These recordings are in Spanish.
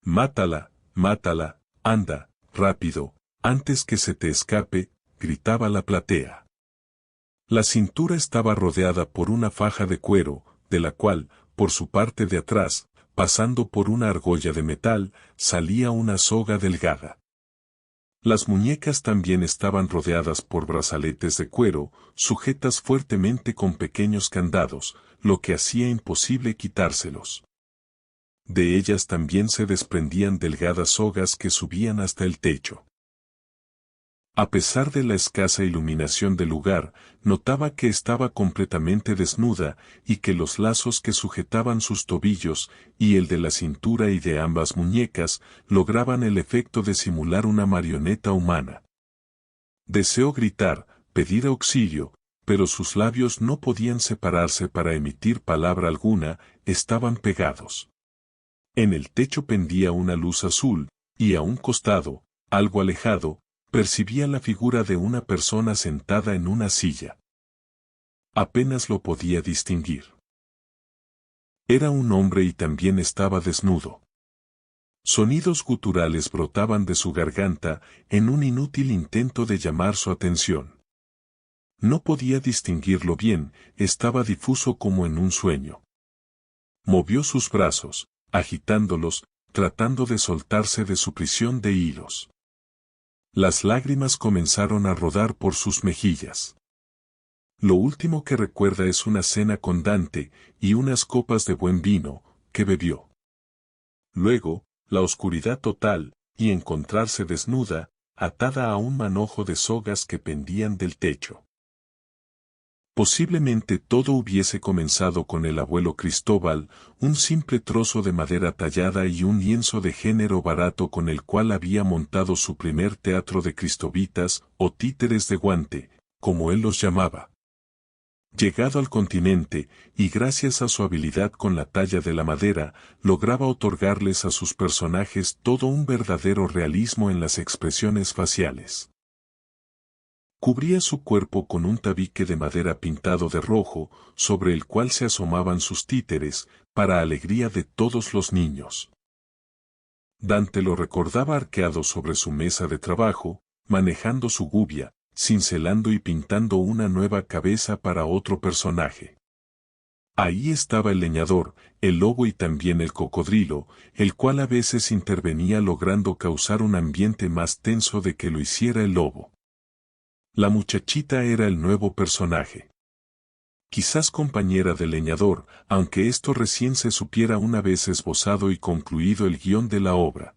Mátala, mátala, anda, rápido, antes que se te escape, gritaba la platea. La cintura estaba rodeada por una faja de cuero, de la cual, por su parte de atrás, pasando por una argolla de metal, salía una soga delgada. Las muñecas también estaban rodeadas por brazaletes de cuero, sujetas fuertemente con pequeños candados, lo que hacía imposible quitárselos. De ellas también se desprendían delgadas sogas que subían hasta el techo. A pesar de la escasa iluminación del lugar, notaba que estaba completamente desnuda y que los lazos que sujetaban sus tobillos y el de la cintura y de ambas muñecas lograban el efecto de simular una marioneta humana. Deseó gritar, pedir auxilio, pero sus labios no podían separarse para emitir palabra alguna, estaban pegados. En el techo pendía una luz azul, y a un costado, algo alejado, percibía la figura de una persona sentada en una silla. Apenas lo podía distinguir. Era un hombre y también estaba desnudo. Sonidos guturales brotaban de su garganta en un inútil intento de llamar su atención. No podía distinguirlo bien, estaba difuso como en un sueño. Movió sus brazos, agitándolos, tratando de soltarse de su prisión de hilos. Las lágrimas comenzaron a rodar por sus mejillas. Lo último que recuerda es una cena con Dante y unas copas de buen vino, que bebió. Luego, la oscuridad total, y encontrarse desnuda, atada a un manojo de sogas que pendían del techo. Posiblemente todo hubiese comenzado con el abuelo Cristóbal, un simple trozo de madera tallada y un lienzo de género barato con el cual había montado su primer teatro de cristobitas o títeres de guante, como él los llamaba. Llegado al continente, y gracias a su habilidad con la talla de la madera, lograba otorgarles a sus personajes todo un verdadero realismo en las expresiones faciales. Cubría su cuerpo con un tabique de madera pintado de rojo, sobre el cual se asomaban sus títeres, para alegría de todos los niños. Dante lo recordaba arqueado sobre su mesa de trabajo, manejando su gubia, cincelando y pintando una nueva cabeza para otro personaje. Ahí estaba el leñador, el lobo y también el cocodrilo, el cual a veces intervenía logrando causar un ambiente más tenso de que lo hiciera el lobo. La muchachita era el nuevo personaje. Quizás compañera del leñador, aunque esto recién se supiera una vez esbozado y concluido el guión de la obra.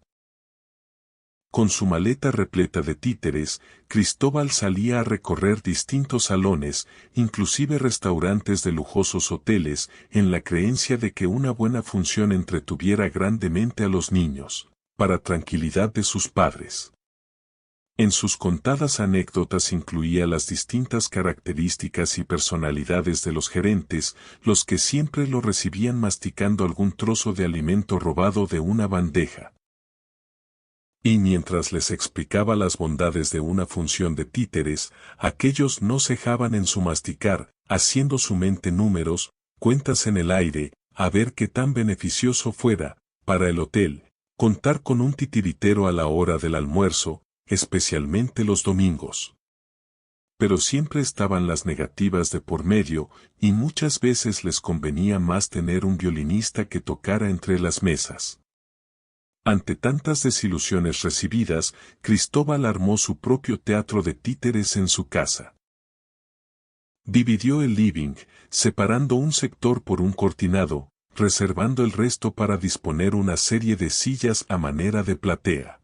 Con su maleta repleta de títeres, Cristóbal salía a recorrer distintos salones, inclusive restaurantes de lujosos hoteles, en la creencia de que una buena función entretuviera grandemente a los niños, para tranquilidad de sus padres. En sus contadas anécdotas incluía las distintas características y personalidades de los gerentes, los que siempre lo recibían masticando algún trozo de alimento robado de una bandeja. Y mientras les explicaba las bondades de una función de títeres, aquellos no cejaban en su masticar, haciendo su mente números, cuentas en el aire, a ver qué tan beneficioso fuera, para el hotel, contar con un titiritero a la hora del almuerzo, especialmente los domingos. Pero siempre estaban las negativas de por medio, y muchas veces les convenía más tener un violinista que tocara entre las mesas. Ante tantas desilusiones recibidas, Cristóbal armó su propio teatro de títeres en su casa. Dividió el living, separando un sector por un cortinado, reservando el resto para disponer una serie de sillas a manera de platea.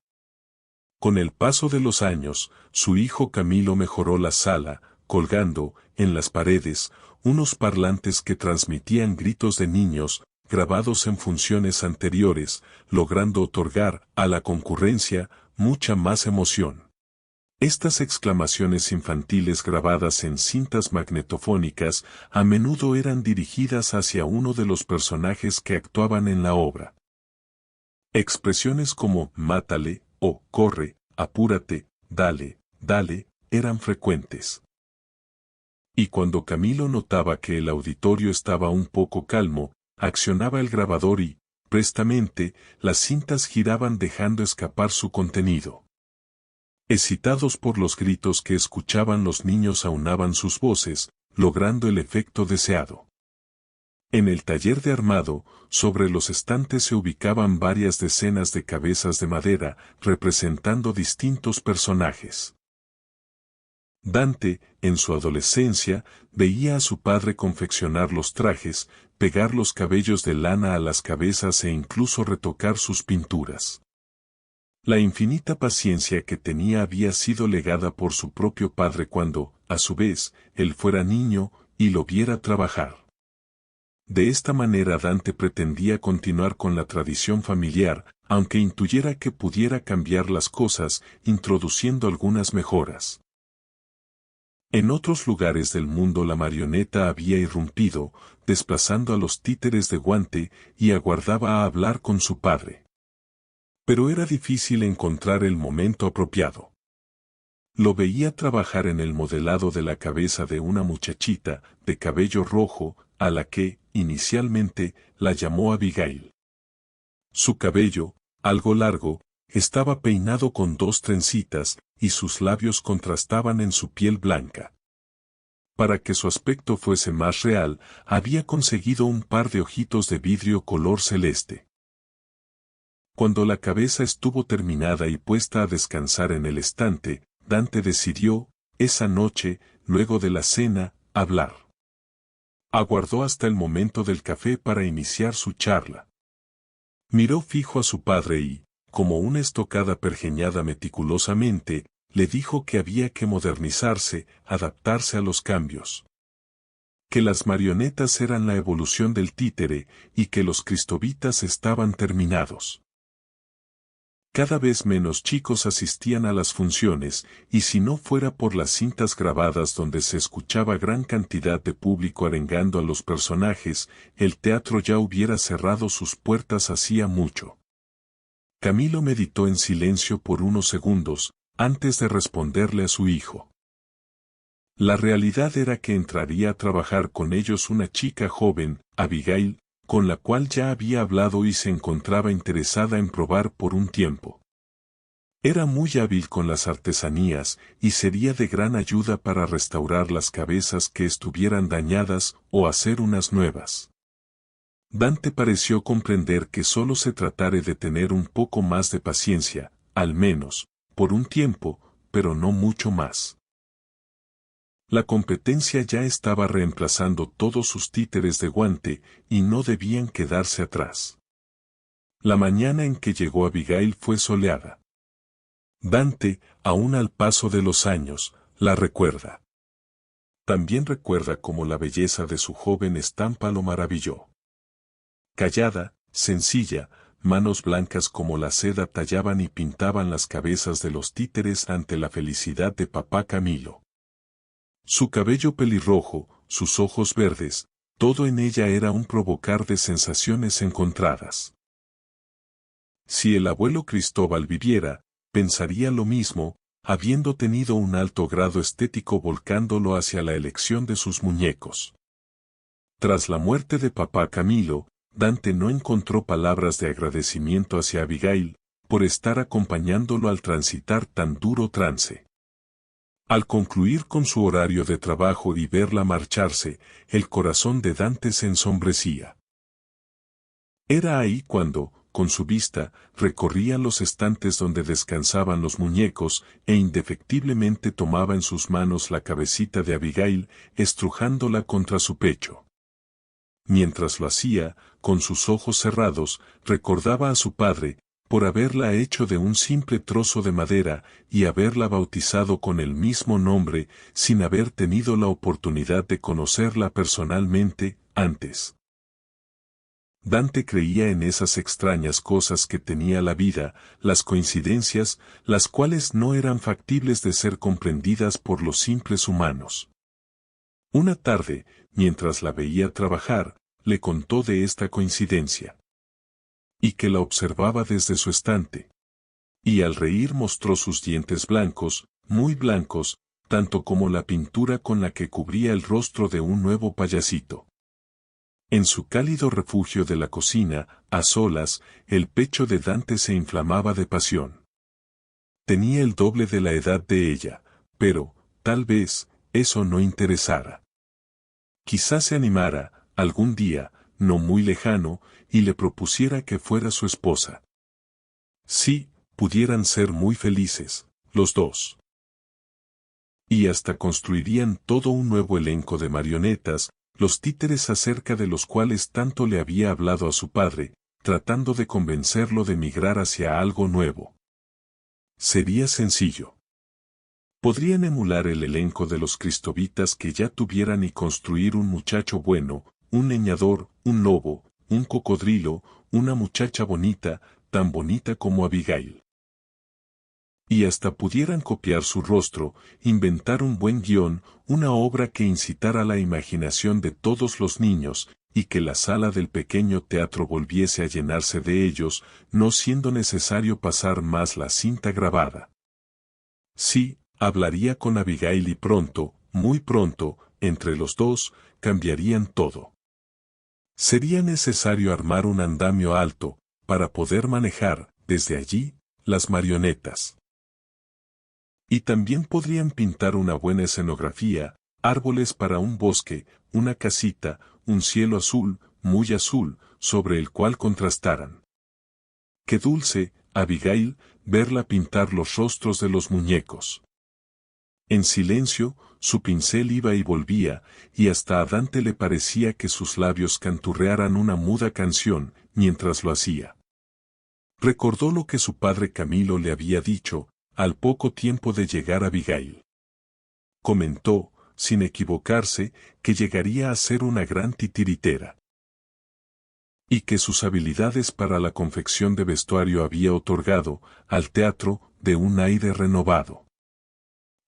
Con el paso de los años, su hijo Camilo mejoró la sala, colgando, en las paredes, unos parlantes que transmitían gritos de niños, grabados en funciones anteriores, logrando otorgar, a la concurrencia, mucha más emoción. Estas exclamaciones infantiles grabadas en cintas magnetofónicas, a menudo eran dirigidas hacia uno de los personajes que actuaban en la obra. Expresiones como «mátale», o «corre», «apúrate», «dale», «dale», eran frecuentes. Y cuando Camilo notaba que el auditorio estaba un poco calmo, accionaba el grabador y, Prestamente, las cintas giraban dejando escapar su contenido. Excitados por los gritos que escuchaban los niños aunaban sus voces, logrando el efecto deseado. En el taller de armado, sobre los estantes se ubicaban varias decenas de cabezas de madera, representando distintos personajes. Dante, en su adolescencia, veía a su padre confeccionar los trajes, pegar los cabellos de lana a las cabezas e incluso retocar sus pinturas. La infinita paciencia que tenía había sido legada por su propio padre cuando, a su vez, él fuera niño y lo viera trabajar. De esta manera Dante pretendía continuar con la tradición familiar, aunque intuyera que pudiera cambiar las cosas, introduciendo algunas mejoras. En otros lugares del mundo la marioneta había irrumpido, desplazando a los títeres de guante, y aguardaba a hablar con su padre. Pero era difícil encontrar el momento apropiado. Lo veía trabajar en el modelado de la cabeza de una muchachita, de cabello rojo, a la que, inicialmente, la llamó Abigail. Su cabello, algo largo, estaba peinado con 2 trencitas, y sus labios contrastaban en su piel blanca. Para que su aspecto fuese más real, había conseguido un par de ojitos de vidrio color celeste. Cuando la cabeza estuvo terminada y puesta a descansar en el estante, Dante decidió, esa noche, luego de la cena, hablar. Aguardó hasta el momento del café para iniciar su charla. Miró fijo a su padre y, como una estocada pergeñada meticulosamente, le dijo que había que modernizarse, adaptarse a los cambios. Que las marionetas eran la evolución del títere y que los cristobitas estaban terminados. Cada vez menos chicos asistían a las funciones, y si no fuera por las cintas grabadas donde se escuchaba gran cantidad de público arengando a los personajes, el teatro ya hubiera cerrado sus puertas hacía mucho. Camilo meditó en silencio por unos segundos, antes de responderle a su hijo. La realidad era que entraría a trabajar con ellos una chica joven, Abigail, con la cual ya había hablado y se encontraba interesada en probar por un tiempo. Era muy hábil con las artesanías y sería de gran ayuda para restaurar las cabezas que estuvieran dañadas o hacer unas nuevas. Dante pareció comprender que solo se tratara de tener un poco más de paciencia, al menos, por un tiempo, pero no mucho más. La competencia ya estaba reemplazando todos sus títeres de guante, y no debían quedarse atrás. La mañana en que llegó Abigail fue soleada. Dante, aún al paso de los años, la recuerda. También recuerda cómo la belleza de su joven estampa lo maravilló. Callada, sencilla, manos blancas como la seda tallaban y pintaban las cabezas de los títeres ante la felicidad de papá Camilo. Su cabello pelirrojo, sus ojos verdes, todo en ella era un provocar de sensaciones encontradas. Si el abuelo Cristóbal viviera, pensaría lo mismo, habiendo tenido un alto grado estético volcándolo hacia la elección de sus muñecos. Tras la muerte de papá Camilo, Dante no encontró palabras de agradecimiento hacia Abigail, por estar acompañándolo al transitar tan duro trance. Al concluir con su horario de trabajo y verla marcharse, el corazón de Dante se ensombrecía. Era ahí cuando, con su vista, recorría los estantes donde descansaban los muñecos, e indefectiblemente tomaba en sus manos la cabecita de Abigail, estrujándola contra su pecho. Mientras lo hacía, con sus ojos cerrados, recordaba a su padre, por haberla hecho de un simple trozo de madera y haberla bautizado con el mismo nombre, sin haber tenido la oportunidad de conocerla personalmente, antes. Dante creía en esas extrañas cosas que tenía la vida, las coincidencias, las cuales no eran factibles de ser comprendidas por los simples humanos. Una tarde, mientras la veía trabajar, le contó de esta coincidencia. Y que la observaba desde su estante. Y al reír mostró sus dientes blancos, muy blancos, tanto como la pintura con la que cubría el rostro de un nuevo payasito. En su cálido refugio de la cocina, a solas, el pecho de Dante se inflamaba de pasión. Tenía el doble de la edad de ella, pero, tal vez, eso no interesara. Quizás se animara, algún día, no muy lejano, y le propusiera que fuera su esposa. Sí, pudieran ser muy felices, los dos. Y hasta construirían todo un nuevo elenco de marionetas, los títeres acerca de los cuales tanto le había hablado a su padre, tratando de convencerlo de emigrar hacia algo nuevo. Sería sencillo. Podrían emular el elenco de los cristobitas que ya tuvieran y construir un muchacho bueno, un leñador, un lobo, un cocodrilo, una muchacha bonita, tan bonita como Abigail. Y hasta pudieran copiar su rostro, inventar un buen guión, una obra que incitara la imaginación de todos los niños, y que la sala del pequeño teatro volviese a llenarse de ellos, no siendo necesario pasar más la cinta grabada. Sí, hablaría con Abigail y pronto, muy pronto, entre los dos, cambiarían todo. Sería necesario armar un andamio alto, para poder manejar, desde allí, las marionetas. Y también podrían pintar una buena escenografía, árboles para un bosque, una casita, un cielo azul, muy azul, sobre el cual contrastaran. Qué dulce, Abigail, verla pintar los rostros de los muñecos. En silencio, su pincel iba y volvía, y hasta a Dante le parecía que sus labios canturrearan una muda canción, mientras lo hacía. Recordó lo que su padre Camilo le había dicho, al poco tiempo de llegar a Abigail. Comentó, sin equivocarse, que llegaría a ser una gran titiritera. Y que sus habilidades para la confección de vestuario había otorgado, al teatro, de un aire renovado.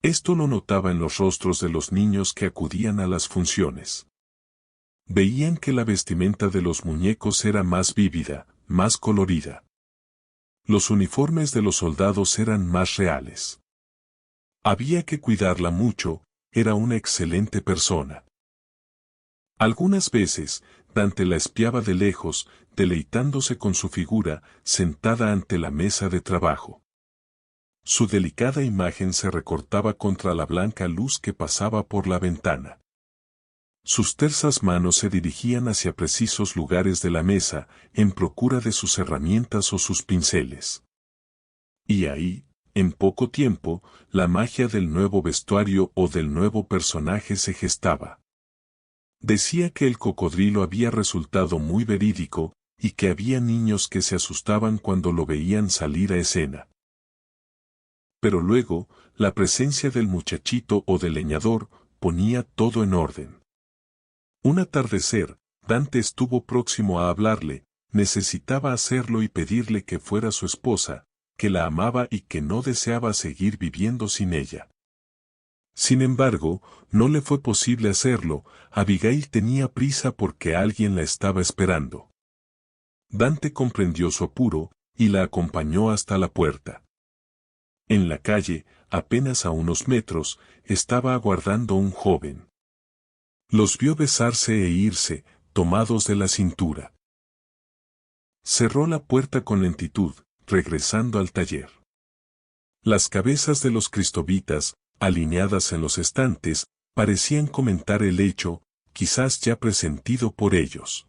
Esto lo notaba en los rostros de los niños que acudían a las funciones. Veían que la vestimenta de los muñecos era más vívida, más colorida. Los uniformes de los soldados eran más reales. Había que cuidarla mucho, era una excelente persona. Algunas veces, Dante la espiaba de lejos, deleitándose con su figura, sentada ante la mesa de trabajo. Su delicada imagen se recortaba contra la blanca luz que pasaba por la ventana. Sus tersas manos se dirigían hacia precisos lugares de la mesa, en procura de sus herramientas o sus pinceles. Y ahí, en poco tiempo, la magia del nuevo vestuario o del nuevo personaje se gestaba. Decía que el cocodrilo había resultado muy verídico, y que había niños que se asustaban cuando lo veían salir a escena. Pero luego, la presencia del muchachito o del leñador, ponía todo en orden. Un atardecer, Dante estuvo próximo a hablarle, necesitaba hacerlo y pedirle que fuera su esposa, que la amaba y que no deseaba seguir viviendo sin ella. Sin embargo, no le fue posible hacerlo, Abigail tenía prisa porque alguien la estaba esperando. Dante comprendió su apuro, y la acompañó hasta la puerta. En la calle, apenas a unos metros, estaba aguardando un joven. Los vio besarse e irse, tomados de la cintura. Cerró la puerta con lentitud, regresando al taller. Las cabezas de los cristobitas, alineadas en los estantes, parecían comentar el hecho, quizás ya presentido por ellos.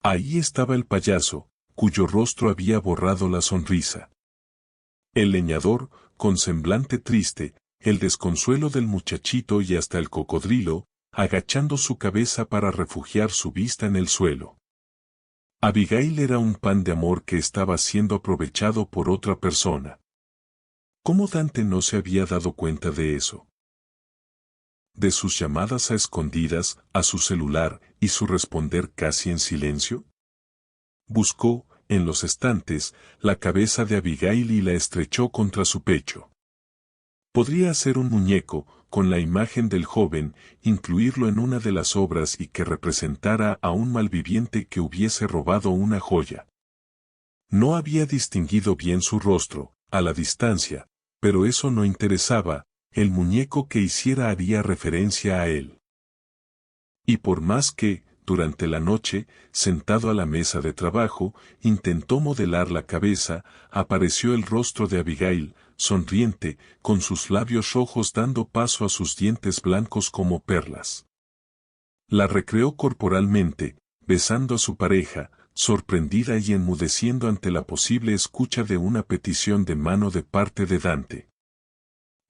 Ahí estaba el payaso, cuyo rostro había borrado la sonrisa. El leñador, con semblante triste, el desconsuelo del muchachito y hasta el cocodrilo, agachando su cabeza para refugiar su vista en el suelo. Abigail era un pan de amor que estaba siendo aprovechado por otra persona. ¿Cómo Dante no se había dado cuenta de eso? De sus llamadas a escondidas, a su celular, y su responder casi en silencio. Buscó, en los estantes, la cabeza de Abigail y la estrechó contra su pecho. Podría hacer un muñeco, con la imagen del joven, incluirlo en una de las obras y que representara a un malviviente que hubiese robado una joya. No había distinguido bien su rostro, a la distancia, pero eso no interesaba, el muñeco que hiciera haría referencia a él. Y por más que, Durante la noche, sentado a la mesa de trabajo, intentó modelar la cabeza, apareció el rostro de Abigail, sonriente, con sus labios rojos dando paso a sus dientes blancos como perlas. La recreó corporalmente, besando a su pareja, sorprendida y enmudeciendo ante la posible escucha de una petición de mano de parte de Dante.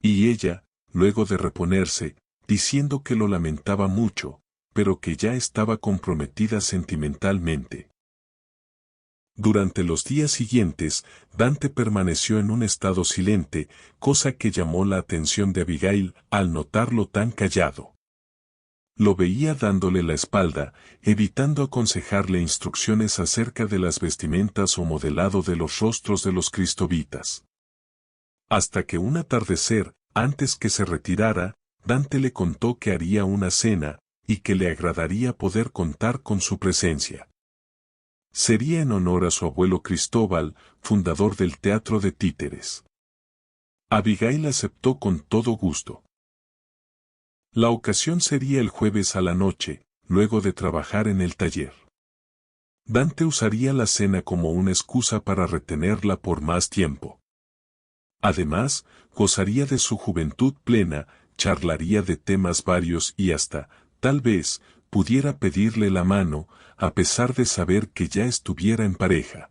Y ella, luego de reponerse, diciendo que lo lamentaba mucho, pero que ya estaba comprometida sentimentalmente. Durante los días siguientes, Dante permaneció en un estado silente, cosa que llamó la atención de Abigail al notarlo tan callado. Lo veía dándole la espalda, evitando aconsejarle instrucciones acerca de las vestimentas o modelado de los rostros de los cristobitas. Hasta que un atardecer, antes que se retirara, Dante le contó que haría una cena, y que le agradaría poder contar con su presencia. Sería en honor a su abuelo Cristóbal, fundador del Teatro de Títeres. Abigail aceptó con todo gusto. La ocasión sería el jueves a la noche, luego de trabajar en el taller. Dante usaría la cena como una excusa para retenerla por más tiempo. Además, gozaría de su juventud plena, charlaría de temas varios y hasta, tal vez, pudiera pedirle la mano, a pesar de saber que ya estuviera en pareja.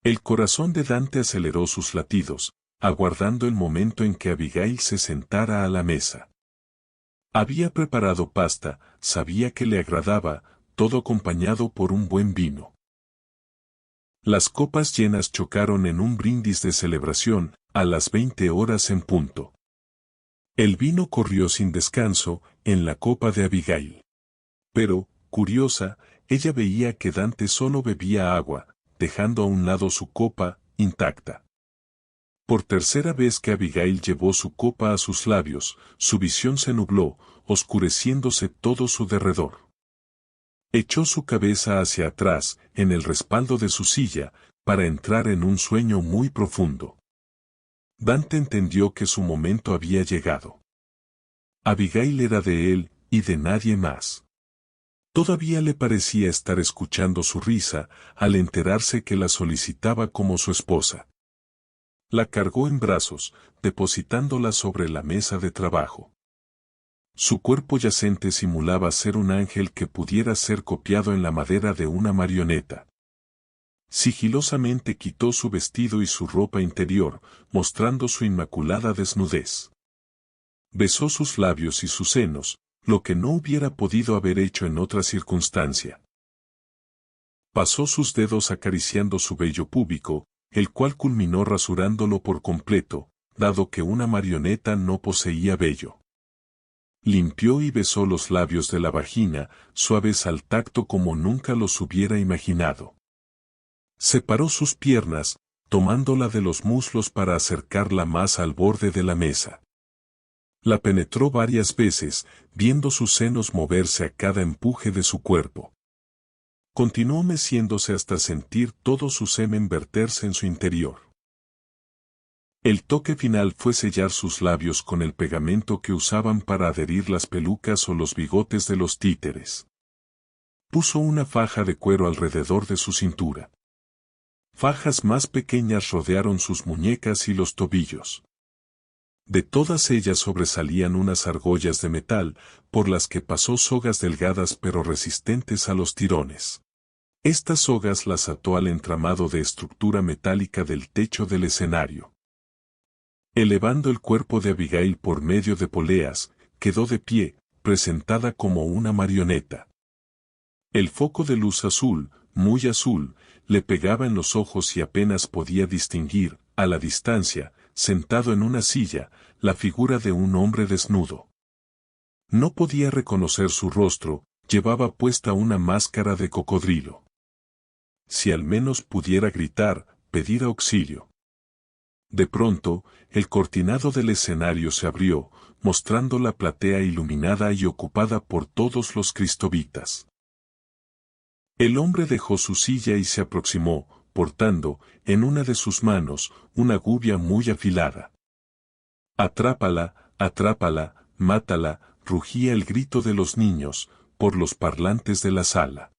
El corazón de Dante aceleró sus latidos, aguardando el momento en que Abigail se sentara a la mesa. Había preparado pasta, sabía que le agradaba, todo acompañado por un buen vino. Las copas llenas chocaron en un brindis de celebración, a las 20 horas en punto. El vino corrió sin descanso, en la copa de Abigail. Pero, curiosa, ella veía que Dante solo bebía agua, dejando a un lado su copa, intacta. Por tercera vez que Abigail llevó su copa a sus labios, su visión se nubló, oscureciéndose todo su derredor. Echó su cabeza hacia atrás, en el respaldo de su silla, para entrar en un sueño muy profundo. Dante entendió que su momento había llegado. Abigail era de él, y de nadie más. Todavía le parecía estar escuchando su risa, al enterarse que la solicitaba como su esposa. La cargó en brazos, depositándola sobre la mesa de trabajo. Su cuerpo yacente simulaba ser un ángel que pudiera ser copiado en la madera de una marioneta. Sigilosamente quitó su vestido y su ropa interior, mostrando su inmaculada desnudez. Besó sus labios y sus senos, lo que no hubiera podido haber hecho en otra circunstancia. Pasó sus dedos acariciando su vello púbico, el cual culminó rasurándolo por completo, dado que una marioneta no poseía vello. Limpió y besó los labios de la vagina, suaves al tacto como nunca los hubiera imaginado. Separó sus piernas, tomándola de los muslos para acercarla más al borde de la mesa. La penetró varias veces, viendo sus senos moverse a cada empuje de su cuerpo. Continuó meciéndose hasta sentir todo su semen verterse en su interior. El toque final fue sellar sus labios con el pegamento que usaban para adherir las pelucas o los bigotes de los títeres. Puso una faja de cuero alrededor de su cintura. Fajas más pequeñas rodearon sus muñecas y los tobillos. De todas ellas sobresalían unas argollas de metal, por las que pasó sogas delgadas pero resistentes a los tirones. Estas sogas las ató al entramado de estructura metálica del techo del escenario. Elevando el cuerpo de Abigail por medio de poleas, quedó de pie, presentada como una marioneta. El foco de luz azul, muy azul, le pegaba en los ojos y apenas podía distinguir, a la distancia, sentado en una silla, la figura de un hombre desnudo. No podía reconocer su rostro, llevaba puesta una máscara de cocodrilo. Si al menos pudiera gritar, pedir auxilio. De pronto, el cortinado del escenario se abrió, mostrando la platea iluminada y ocupada por todos los cristobitas. El hombre dejó su silla y se aproximó, portando, en una de sus manos, una gubia muy afilada. «Atrápala, atrápala, mátala», rugía el grito de los niños, por los parlantes de la sala.